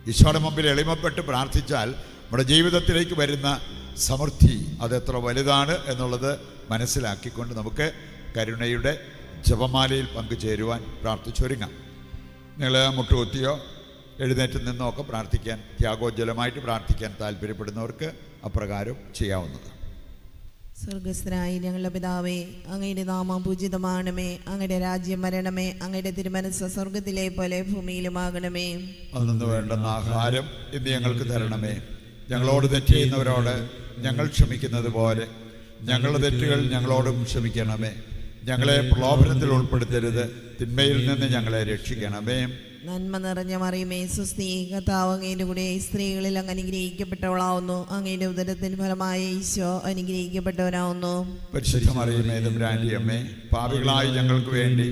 ഈശോയുടെ മുമ്പിൽ എളിമപ്പെട്ട് പ്രാർത്ഥിച്ചാൽ നമ്മുടെ ജീവിതത്തിലേക്ക് വരുന്ന സമൃദ്ധി അതെത്ര വലുതാണ് എന്നുള്ളത് മനസ്സിലാക്കിക്കൊണ്ട് നമുക്ക് കരുണയുടെ ജപമാലയിൽ പങ്കുചേരുവാൻ പ്രാർത്ഥിച്ചൊരുങ്ങാം. നിങ്ങൾ മുട്ടുകുത്തിയോ എഴുന്നേറ്റ് നിന്നോ ഒക്കെ പ്രാർത്ഥിക്കാൻ, ത്യാഗോജ്വലമായിട്ട് പ്രാർത്ഥിക്കാൻ താല്പര്യപ്പെടുന്നവർക്ക് അപ്രകാരം ചെയ്യാവുന്നതാണ്. സ്വർഗസ്ഥനായ ഞങ്ങളുടെ പിതാവേ, അങ്ങയുടെ നാമം പൂജിതമാണമേ, അങ്ങയുടെ രാജ്യം വരണമേ, അങ്ങയുടെ തിരുമനസ്സ് സ്വർഗത്തിലെ പോലെ ഭൂമിയിലുമാകണമേ. അന്നു വേണ്ടുന്ന ആഹാരം ഇന്ന് ഞങ്ങൾക്ക് തരണമേ. ഞങ്ങളോട് തെറ്റ് ചെയ്യുന്നവരോട് ഞങ്ങൾ ക്ഷമിക്കുന്നത് പോലെ ഞങ്ങളുടെ തെറ്റുകൾ ഞങ്ങളോടും ക്ഷമിക്കണമേ. ഞങ്ങളെ പ്രലോഭനത്തിൽ ഉൾപ്പെടുത്തരുത്, തിന്മയിൽ നിന്ന് ഞങ്ങളെ രക്ഷിക്കണമേ. നന്മ നിറഞ്ഞ മറിയമേ, സ്വസ്തി, കർത്താവ് അങ്ങയുടെ കൂടെ സ്ത്രീകളിൽ അങ്ങ് അനുഗ്രഹിക്കപ്പെട്ടവളാവുന്നു. അങ്ങയുടെ ഉദരത്തിന് ഫലമായ ഈശോ അനുഗ്രഹിക്കപ്പെട്ടവനാവുന്നു. പരിശുദ്ധ മറിയമേ, തമ്പുരാന്റെ അമ്മേ, പാപികളായ ഞങ്ങൾക്ക് വേണ്ടി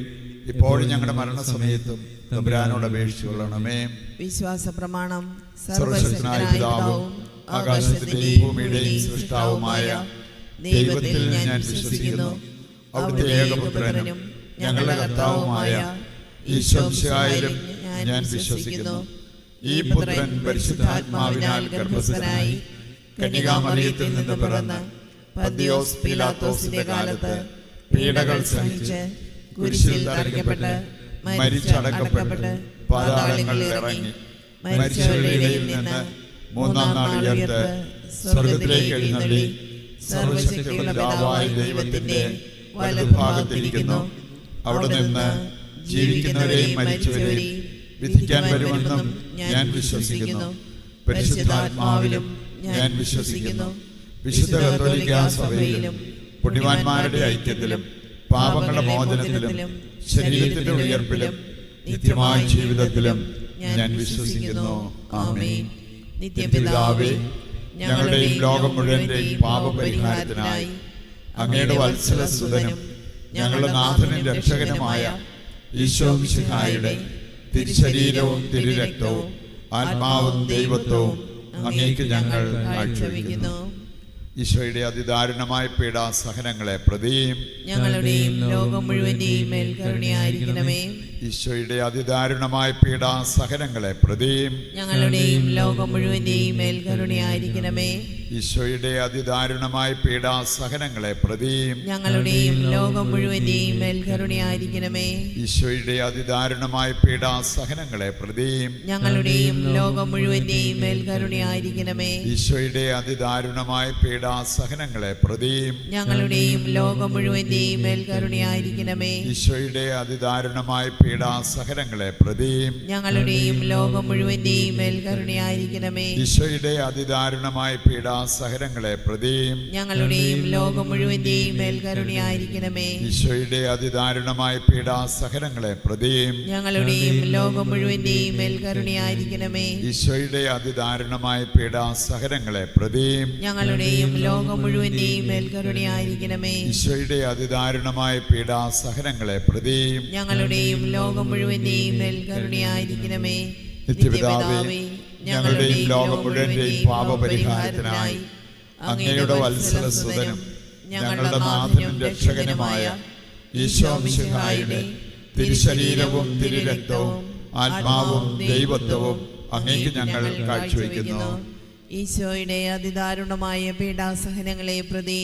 ഇപ്പോഴും ഞങ്ങളുടെ മരണസമയത്തും തമ്പുരാനോട് അപേക്ഷിച്ചുകൊള്ളണമേ. വിശ്വാസ പ്രമാണം. സർവശക്തനായ പിതാവും ആകാശത്തിന്റെയും ഭൂമിയുടെയും സൃഷ്ടാവുമായ ദൈവത്തിൽ ഞാൻ വിശ്വസിക്കുന്നു. അവിടുത്തെ ഏകപുത്രനും ഞങ്ങളുടെ കർത്താവുമായ ഈശോമിശിഹായിലും ഞാൻ വിശ്വസിക്കുന്നു. ഈ പുത്രൻ പരിശുദ്ധാത്മാവിനാൽ ഗർഭസ്ഥനായി കന്യകാമറിയത്തിൽ നിന്ന് പിറന്ന് പന്തിയോസ് പീലാത്തോസിന്റെ കാലത്ത് പീഡകൾ സഹിച്ച് കുരിശിൽ തറയ്ക്കപ്പെട്ട് മരിച്ചടക്കപ്പെട്ട് പാതാളങ്ങളിൽ ഇറങ്ങി മരിച്ചവരുടെ ഇടയിൽ നിന്ന് മൂന്നാം നാൾ ഉയർത്ത് സ്വർഗത്തിലേക്ക് എഴുന്നള്ളി സർവശക്തിയുള്ള പിതാവായ ദൈവത്തിന്റെ വലതുഭാഗത്തിരിക്കുന്നു. അവിടെ നിന്ന് ജീവിക്കുന്നവരെയും മരിച്ചവരെയും വിധിക്കാൻ വരുമെന്നും ഞാൻ വിശ്വസിക്കുന്നു. പരിശുദ്ധാത്മാവിലും ഞാൻ വിശ്വസിക്കുന്നു. വിശുദ്ധ കത്തോലിക്കാ സഭയിലും പുണ്യവാന്മാരുടെ ഐക്യത്തിലും പാപങ്ങളുടെ മോചനത്തിലും ശരീരത്തിന്റെ ഉയർപ്പിലും നിത്യമായ ജീവിതത്തിലും ഞാൻ വിശ്വസിക്കുന്നു. ആമേൻ. നിത്യപിതാവേ, ഞങ്ങളുടെയും ലോകം മുഴുവന്റെയും പാപപരിഹാരത്തിനായി അങ്ങയുടെ വത്സലസുതനും ഞങ്ങളുടെ നാഥനും രക്ഷകനുമായ ഈശോമിശിഹായുടെ തിരുശരീരവും തിരുരക്തവും ആത്മാവും ദൈവത്വവും അങ്ങേക്ക് ഞങ്ങൾ കാഴ്ചവെക്കുന്നു. ഈശോയുടെ അതിദാരുണമായ പീഡാസഹനങ്ങളെ പ്രതിയും ഞങ്ങളുടെയും ലോകം മുഴുവന്റെയും മേൽ കരുണയായിരിക്കണമേ. ഈശോയുടെ അതിദാരുണമായ പീഡാസഹനങ്ങളെ പ്രതിയും ഞങ്ങളുടെയും ലോകം മുഴുവന്റെയും മേൽ കരുണയായിരിക്കണമേ. ഈശോയുടെ അതിദാരുണമായ പീഡാസഹനങ്ങളെ പ്രതിയും ഞങ്ങളുടെയും ലോകം മുഴുവന്റെയും മേൽ കരുണയായിരിക്കണമേ. ഈശോയുടെ അതിദാരുണമായ പീഡാസഹനങ്ങളെ പ്രതിയും ഞങ്ങളുടെയും ലോകം മുഴുവന്റെയും മേൽ കരുണയായിരിക്കണമേ. ഈശോയുടെ അതിദാരുണമായ പീഡാസഹനങ്ങളെ പ്രതിയും ഞങ്ങളുടെയും ലോകം മുഴുവന്റെയും മേൽ കരുണയായിരിക്കണമേ. ഈശോയുടെ അതിദാരുണമായ പീഡാസഹനങ്ങളെ പ്രതിയും ഞങ്ങളുടെയും ലോകം മുഴുവന്റെയും മേൽ കരുണയായിരിക്കണമേ. ഈശോയുടെ അതിദാരുണമായ പീഡാസഹനങ്ങളെ പ്രതിയും ഞങ്ങളുടെയും ലോകം മുഴുവന്റെയും മേൽ കരുണയായിരിക്കണമേ. ഈശോയുടെ അതിദാരുണമായ പീഡാസഹനങ്ങളെ പ്രതിയും ഞങ്ങളുടെയും ലോകം മുഴുവന്റെയും മേൽ കരുണയായിരിക്കണമേ. ഈശോയുടെ അതിദാരുണമായ പീഡാസഹനങ്ങളെ പ്രതിയും ഞങ്ങളുടെയും ലോകം മുഴുവന്റെയും മേൽ കരുണയായിരിക്കണമേ. ഈശോയുടെ അതിദാരുണമായ പീഡാസഹനങ്ങളെ പ്രതിയും ഞങ്ങളുടെയും ലോകം മുഴുവന്റെയും മേൽ കരുണയായിരിക്കണമേ. നിത്യപിതാവേ, ഞങ്ങളുടെയും ലോകം മുഴുവന്റെയും പാപപരിഹാരത്തിനായി അങ്ങയുടെ വത്സലസുതനും ഞങ്ങളുടെ നാഥനും രക്ഷകനുമായ ഈശോമിശിഹായുടെ തിരുശരീരവും തിരുരക്തവും ആത്മാവും ദൈവത്വവും അങ്ങേക്ക് ഞങ്ങൾ കാഴ്ചവെക്കുന്നു. ഈശോയുടെ അതിദാരുണമായ പീഡാസഹനങ്ങളെ പ്രതി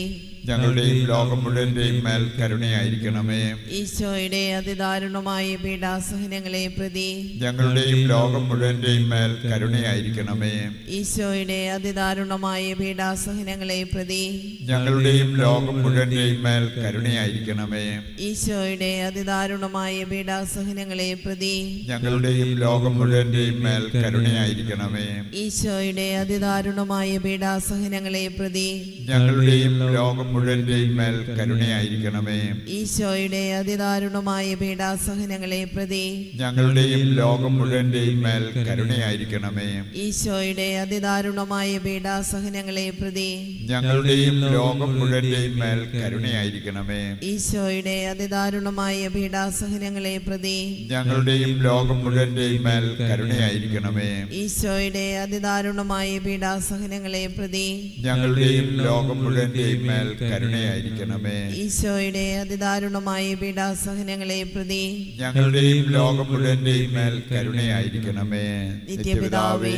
ഞങ്ങളുടെയും ലോകം മുഴുവന്റെയും മേൽ കരുണയായിരിക്കണമേ. ഈശോയുടെ അതിദാരുണമായ പീഡാസഹനങ്ങളെ പ്രതി ഞങ്ങളുടെയും ലോകം മുഴുവന്റെയും മേൽ കരുണയായിരിക്കണമേ. ഈശോയുടെ അതിദാരുണമായ പീഡാസഹനങ്ങളെ പ്രതി ഞങ്ങളുടെയും ലോകം മുഴുവന്റെയും മേൽ കരുണയായിരിക്കണമേ. ഈശോയുടെ അതിദാരുണമായ പീഡാസഹനങ്ങളെ പ്രതി ഞങ്ങളുടെയും ലോകം മുഴുവന്റെയും മേൽ കരുണയായിരിക്കണമേ. ഈശോയുടെ അതിദാരുണമായ പീഡാസഹനങ്ങളെ പ്രതി ഞങ്ങളുടെയും ലോകം മുഴുവന്റെയും മേൽ കരുണയായിരിക്കണമേ. ഈശോയുടെ അതിദാരുണമായ പീഡാസഹനങ്ങളെ പ്രതി ഞങ്ങളുടെയും ലോകം മുഴുവന്റെയും മേൽ കരുണയായിരിക്കണമേ. ഈശോയുടെ അതിദാരുണമായ പീഡാസഹനങ്ങളെ പ്രതി ഞങ്ങളുടെയും ലോകം മുഴുവന്റെയും മേൽ കരുണയായിരിക്കണമേ. ഈശോയുടെ അതിദാരുണമായ പീഡാസഹനങ്ങളെ പ്രതി ഞങ്ങളുടെയും ലോകം മുഴുവന്റെയും മേൽ കരുണയായിരിക്കണമേ. ഈശോയുടെ അതിദാരുണമായ പീഡാസഹനങ്ങളെ പ്രതി ഞങ്ങളുടെയും ലോകം മുഴുവന്റെയും മേൽ കരുണയായിരിക്കണമേ. ഈശോയുടെ അതിദാരുണമായ പീഡാസഹനങ്ങളെ പ്രതി ഞങ്ങളുടെയും ലോകം മുഴുവന്റെയും മേൽ കരുണയായിരിക്കണമേ. നിത്യപിതാവേ,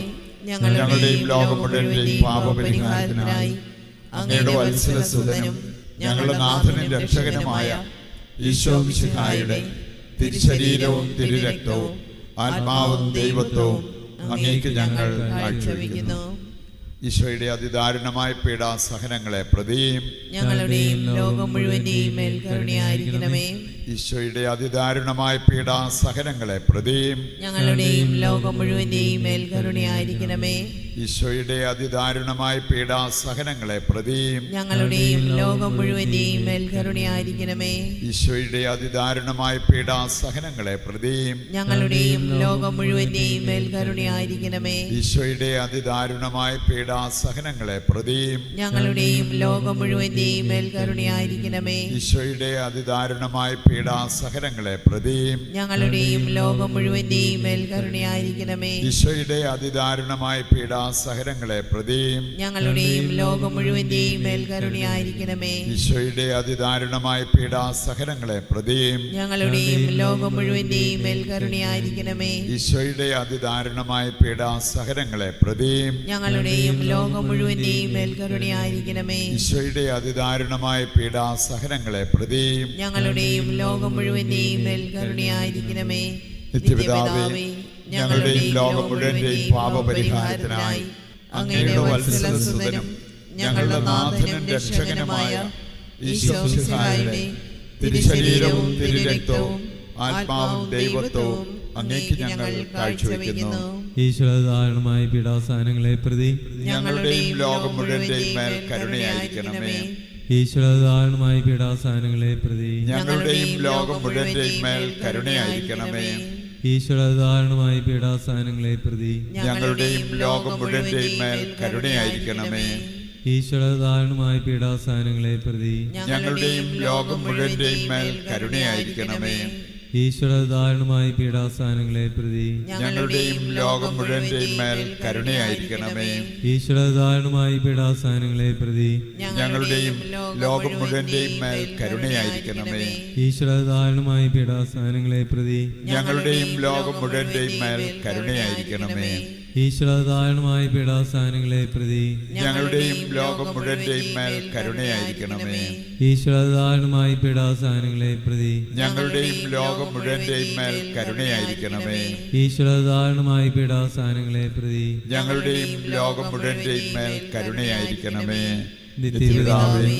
ഞങ്ങളുടെയും ലോകം മുഴുവന്റെയും പാപപരിഹാരത്തിനായി അങ്ങയുടെ വത്സലസുതനും ഞങ്ങളുടെ നാഥനും രക്ഷകനുമായ ഈശോ മിശിഹായുടെ തിരുശരീരവും തിരുരക്തവും ആത്മാവും ദൈവത്വവും അങ്ങേക്ക് ഞങ്ങൾ കാഴ്ചവെക്കുന്നു. ഈശോയുടെ അതിദാരുണമായ പീഡാസഹനങ്ങളെ പ്രതിയും ഞങ്ങളുടെയും ലോകം മുഴുവന്റെയും മേൽ കരുണയായിരിക്കണമേ. ഈശോയുടെ അതിദാരുണമായ പീഡാസഹനങ്ങളെ പ്രതിയും ഞങ്ങളുടെയും ലോകം മുഴുവന്റെയും മേൽ കരുണയായിരിക്കണമേ. ഈശോയുടെ അതിദാരുണമായ പീഡാസഹനങ്ങളെ പ്രതിയും ഞങ്ങളുടെയും ലോകം മുഴുവന്റെയും മേൽ കരുണയായിരിക്കണമേ. ഈശോയുടെ അതിദാരുണമായ പീഡാസഹനങ്ങളെ പ്രതിയും ഞങ്ങളുടെയും ലോകം മുഴുവന്റെയും മേൽ കരുണയായിരിക്കണമേ. ഈശോയുടെ അതിദാരുണമായ പീഡാസഹനങ്ങളെ പ്രതിയും ഞങ്ങളുടെയും ലോകം മുഴുവന്റെയും മേൽ കരുണയായിരിക്കണമേ. ഈശോയുടെ അതിദാരുണമായ പീഡാസഹനങ്ങളെ പ്രതിയും ഞങ്ങളുടെയും ലോകം മുഴുവന്റെയും മേൽ കരുണയായിരിക്കണമേ. ഈശോയുടെ അതിദാരുണമായ പീഡാസഹനങ്ങളെ പ്രതിയും ഞങ്ങളുടെയും ലോകം മുഴുവന്റെയും മേൽ കരുണയായിരിക്കണമേ. ഈശോയുടെ അതിദാരുണമായ പീഡാസഹനങ്ങളെ പ്രതിയും ഞങ്ങളുടെയും ലോകം മുഴുവന്റെയും മേൽ കരുണയായിരിക്കണമേ. ഈശോയുടെ അതിദാരുണമായ പീഡാസഹനങ്ങളെ പ്രതിയും ഞങ്ങളുടെയും ലോകം മുഴുവന്റെയും മേൽ കരുണയായിരിക്കണമേ. ഈശോയുടെ അതിദാരുണമായ പീഡാസഹനങ്ങളെ പ്രതിയും ഞങ്ങളുടെയും ലോകം മുഴുവന്റെയും മേൽ കരുണയായിരിക്കണമേ. നിത്യപിതാവേ, ഞങ്ങളുടെയും ലോകം മുഴുവന്റെയും പാപപരിഹാരത്തിനായി അങ്ങയുടെ വത്സലസുതനും ഞങ്ങളുടെ നാഥനും രക്ഷകനുമായ ഈശോ മിശിഹായുടെ തിരുശരീരവും തിരുരക്തവും ആത്മാവും ദൈവത്വവും അങ്ങേക്ക് ഞങ്ങൾ കാഴ്ചവെക്കുന്നു. ഈശ്വരധാരണമായ പീഡാസഹനങ്ങളെ പ്രതി ഞങ്ങളുടെയും ലോകം മുഴുവന്റെയും മേൽ കരുണയായിരിക്കണമേ. ഈശ്വരധാരണമായ പീഡാസഹനങ്ങളെ പ്രതി ഞങ്ങളുടെയും ലോകം മുഴുവന്റെയും മേൽ കരുണയായിരിക്കണമേ. ഈശ്വരധാരണമായ പീഡാസഹനങ്ങളെ പ്രതി ഞങ്ങളുടെയും ലോകം മുഴുവന്റെയും മേൽ കരുണയായിരിക്കണമേ. ഈശ്വരധാരണമായ പീഡാസഹനങ്ങളെ പ്രതി ഞങ്ങളുടെയും ലോകം മുഴുവന്റെയും മേൽ കരുണയായിരിക്കണമേ. ഈശ്വരധാരണമായ പീഡാസഹനങ്ങളെ പ്രതി ഞങ്ങളുടെയും ലോകം മുഴുവന്റെയും മേൽ കരുണയായിരിക്കണമേ. ഈശ്വരധാരണമായ പീഡാസഹനങ്ങളെ പ്രതി ഞങ്ങളുടെയും ലോകം മുഴുവന്റെയും മേൽ കരുണയായിരിക്കണമേ. ഈശ്വരധാരണമായ പീഡാസഹനങ്ങളെ പ്രതി ഞങ്ങളുടെയും ലോകം മുഴുവന്റെയും മേൽ കരുണയായിരിക്കണമേ. ഈശ്വരധാരണമായ പീഡാസഹനങ്ങളെ പ്രതി ഞങ്ങളുടെയും ലോകം മുഴുവന്റെയും മേൽ കരുണയായിരിക്കണമേ. ഈശ്വരധാരണമായ പീഡാസഹനങ്ങളെ പ്രതി ഞങ്ങളുടെയും ലോകം മുഴുവന്റെയും മേൽ കരുണയായിരിക്കണമേ. ഈശ്വരധാരണമായ പീഡാസഹനങ്ങളെ പ്രതി ഞങ്ങളുടെയും ലോകം മുഴുവന്റെയും മേൽ കരുണയായിരിക്കണമേ. നിത്യപിതാവേ,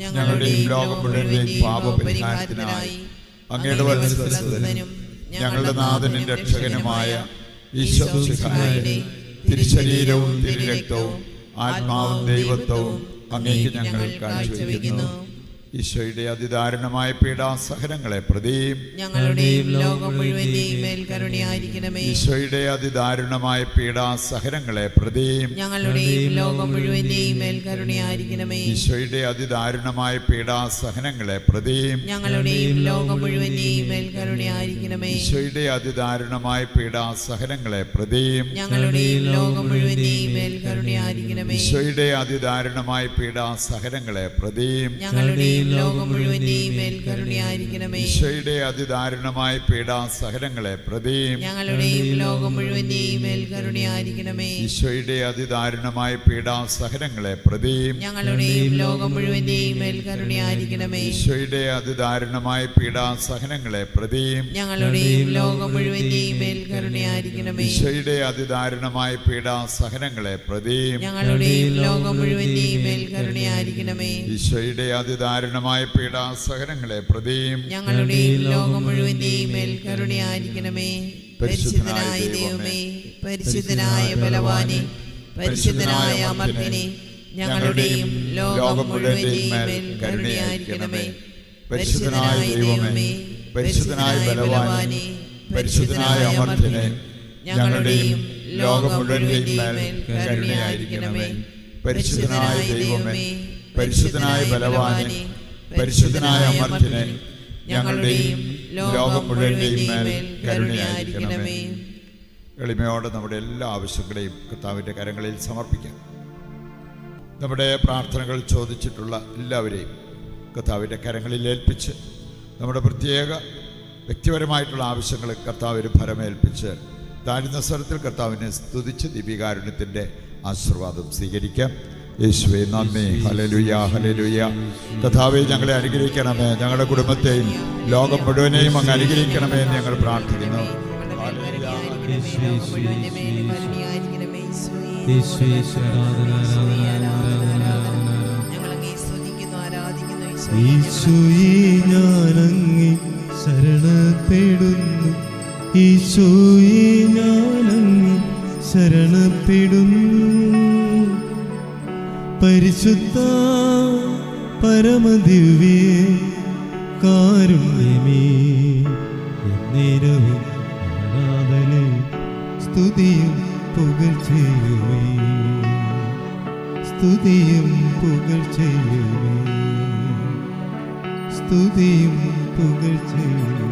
ഞങ്ങളുടെയും ലോകം മുഴുവന്റെയും പാപപരിഹാരത്തിനായി അങ്ങയുടെ വത്സലസുതനും ഞങ്ങളുടെ നാഥനും രക്ഷകനുമായ ഈശോ മിശിഹായുടെ തിരുശരീരവും തിരുരക്തവും ആത്മാവും ദൈവത്വവും അങ്ങേക്ക് ഞങ്ങൾ കാഴ്ചവെക്കുന്നു. ഈശോയുടെ അതിദാരുണമായ പീഡാസഹനങ്ങളെ പ്രതിയും ഞങ്ങളുടെയും ലോകം മുഴുവന്റെയും മേൽ കരുണയായിരിക്കണമേ. ഈശോയുടെ അതിദാരുണമായ പീഡാസഹനങ്ങളെ പ്രതിയും ഞങ്ങളുടെയും ലോകം മുഴുവന്റെയും മേൽ കരുണയായിരിക്കണമേ. ഈശോയുടെ അതിദാരുണമായ പീഡാസഹനങ്ങളെ പ്രതിയും ഞങ്ങളുടെയും ലോകം മുഴുവന്റെയും മേൽ കരുണയായിരിക്കണമേ. ഈശോയുടെ അതിദാരുണമായ പീഡാസഹനങ്ങളെ പ്രതിയും ഞങ്ങളുടെയും ലോകം മുഴുവന്റെയും മേൽ കരുണയായിരിക്കണമേ. ഈശോയുടെ അതിദാരുണമായ പീഡാസഹനങ്ങളെ പ്രതിയും ഞങ്ങളുടെയും ലോകം മുഴുവന്റെയും മേൽ കരുണയായിരിക്കണമേ. ഈശോയുടെ അതിദാരുണമായ പീഡാസഹനങ്ങളെ പ്രതിയും ഞങ്ങളുടെയും ലോകം മുഴുവന്റെയും മേൽ കരുണയായിരിക്കണമേ. ഈശോയുടെ അതിദാരുണമായ പീഡാസഹനങ്ങളെ പ്രതിയും ഞങ്ങളുടെയും ലോകം മുഴുവന്റെയും മേൽ കരുണയായിരിക്കണമേ. ഈശോയുടെ അതിദാരുണമായ പീഡാസഹനങ്ങളെ പ്രതിയും ഞങ്ങളുടെയും ലോകം മുഴുവന്റെയും മേൽ കരുണയായിരിക്കണമേ. ഈശോയുടെ അതിദാരുണമായ പീഡാസഹനങ്ങളെ പ്രതിയും ഞങ്ങളുടെയും ലോകം മുഴുവന്റെയും മേൽ കരുണയായിരിക്കണമേ. ഈശോയുടെ അതിദാരുണമായ പീഡാസഹനങ്ങളെ പ്രതിയും ഞങ്ങളുടെയും ലോകം മുഴുവന്റെയും മേൽ കരുണയായിരിക്കണമേ. പരിശുദ്ധനായ ദൈവമേ, പരിശുദ്ധനായ ബലവാനെ, പരിശുദ്ധനായ അമർത്യനെ, ഞങ്ങളുടെയും ലോകം മുഴുവന്റെയും മേൽ കരുണയായിരിക്കണമേ. പരിശുദ്ധനായ ദൈവമേ, പരിശുദ്ധനായ ബലവാനെ, പരിശുദ്ധനായ അമർത്യനെ, ഞങ്ങളുടെയും ലോകം മുഴുവന്റെയും മേൽ കരുണയായിരിക്കണമേ. പരിശുദ്ധനായ ദൈവമേ, പരിശുദ്ധനായ ബലവാനെ, പരിശുദ്ധനായ അമർത്യനെ, ഞങ്ങളുടെയും ലോകം മുഴുവന്റെയും മേൽ കരുണയായിരിക്കണമേ. എളിമയോടെ നമ്മുടെ എല്ലാ ആവശ്യങ്ങളെയും കർത്താവിൻ്റെ കരങ്ങളിൽ സമർപ്പിക്കാം. നമ്മുടെ പ്രാർത്ഥനകൾ ചോദിച്ചിട്ടുള്ള എല്ലാവരെയും കർത്താവിൻ്റെ കരങ്ങളിൽ ഏൽപ്പിച്ച് നമ്മുടെ പ്രത്യേക വ്യക്തിപരമായിട്ടുള്ള ആവശ്യങ്ങൾ കർത്താവിന് ഫലമേൽപ്പിച്ച് താഴ്ന്ന സ്വരത്തിൽ കർത്താവിനെ സ്തുതിച്ച് ദീപികാരുണ്യത്തിൻ്റെ ആശീർവാദം സ്വീകരിക്കാം. യേശുവേ നന്ദി. Hallelujah, hallelujah. കർത്താവേ, ഞങ്ങളെ അനുഗ്രഹിക്കണമേ, ഞങ്ങളുടെ കുടുംബത്തെയും ലോകം മുഴുവനെയും അങ്ങ് അനുഗ്രഹിക്കണമേ എന്ന് ഞങ്ങൾ പ്രാർത്ഥിക്കുന്നു. ഈശോയെ ഞാനങ്ങേ ശരണപ്പെടുന്നു, ഈശോയെ ഞാനങ്ങേ ശരണപ്പെടുന്നു. പരിശുദ്ധ പരമദിവ്യേ കാരുണ്യമേ, എന്നേരവും ആരാധനയും സ്തുതിയും പുകഴ്ചയുമേ, സ്തുതിയും പുകഴ്ചയുമേ, സ്തുതിയും പുകഴ്ചയുമേ.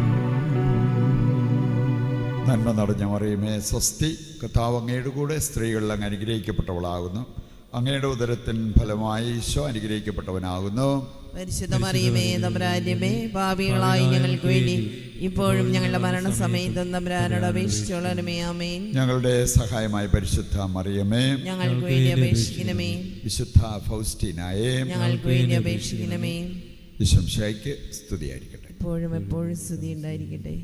നന്മ നിറഞ്ഞ മറിയമേ സ്വസ്തി, കർത്താവ് അങ്ങയുടെ കൂടെ സ്ത്രീകളിൽ അങ്ങ് അനുഗ്രഹിക്കപ്പെട്ടവളാകുന്നു. അങ്ങയുടെ ഉദരത്തിൻ ഫലമായി ഈശോ അനുഗ്രഹിക്കപ്പെട്ടവനാകുന്നു. പരിശുദ്ധ മറിയമേ തമ്പുരാന്റമ്മേ, പാപികളായി ഞങ്ങൾക്ക് വേണ്ടി ഇപ്പോഴും ഞങ്ങളുടെ മരണസമയത്തും തമ്പുരാനോട് അപേക്ഷിച്ചോളണമേ. ആമേൻ. ഞങ്ങളുടെ സഹായമായ പരിശുദ്ധ മറിയമേ, ഞങ്ങൾക്ക് വേണ്ടി അപേക്ഷിക്കണമേ. വിശുദ്ധ ഫൗസ്റ്റീനായേ, ഞങ്ങൾക്ക് വേണ്ടി അപേക്ഷിക്കണമേ. ഈശോമിശിഹായ്ക്ക് സ്തുതിയായിരിക്കട്ടെ. ഇപ്പോഴും എപ്പോഴും സ്തുതി ഉണ്ടായിരിക്കട്ടെ.